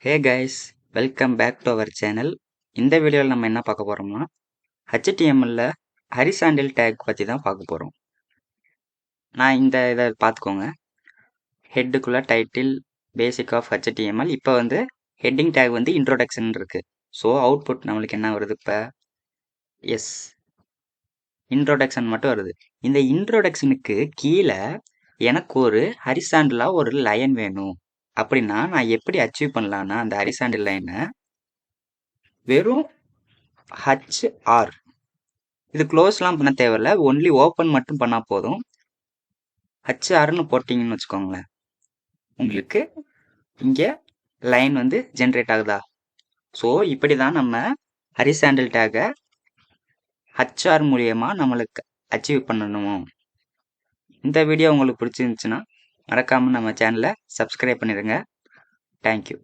Hey guys, welcome back to our channel. இந்த வீடியோவில் நம்ம என்ன பார்க்க போகிறோம்னா HTML ஹரிசாண்டல் டேக் பற்றி தான் பார்க்க போகிறோம். நான் இதை பார்த்துக்கோங்க. ஹெட்டுக்குள்ளே டைட்டில் பேசிக் ஆஃப் HTML. இப்போ ஹெட்டிங் டேக் இன்ட்ரோடக்ஷன் இருக்குது. ஸோ அவுட்புட் நம்மளுக்கு என்ன வருது? இப்போ எஸ் இன்ட்ரோடக்ஷன் மட்டும் வருது. இந்த இன்ட்ரோடக்ஷனுக்கு கீழே எனக்கு ஒரு ஹரிசாண்டலாக ஒரு லைன் வேணும் அப்படின்னா நான் எப்படி அச்சீவ் பண்ணலான்னா அந்த ஹரிசாண்டல் லைனை வெறும் HR இது க்ளோஸ்லாம் பண்ண தேவையில்ல, ஒன்லி ஓப்பன் மட்டும் பண்ணால் போதும். HRன்னு போட்டிங்கன்னு வச்சுக்கோங்களேன், உங்களுக்கு இங்கே லைன் ஜென்ரேட் ஆகுதா? ஸோ இப்படி தான் நம்ம ஹரிசாண்டல் டேகை HR மூலியமாக நம்மளுக்கு அச்சீவ் பண்ணணும். இந்த வீடியோ உங்களுக்கு பிடிச்சிருந்துச்சுன்னா மறக்காமல் நம்ம சேனலை சப்ஸ்கிரைப் பண்ணிடுங்க. தேங்க்யூ.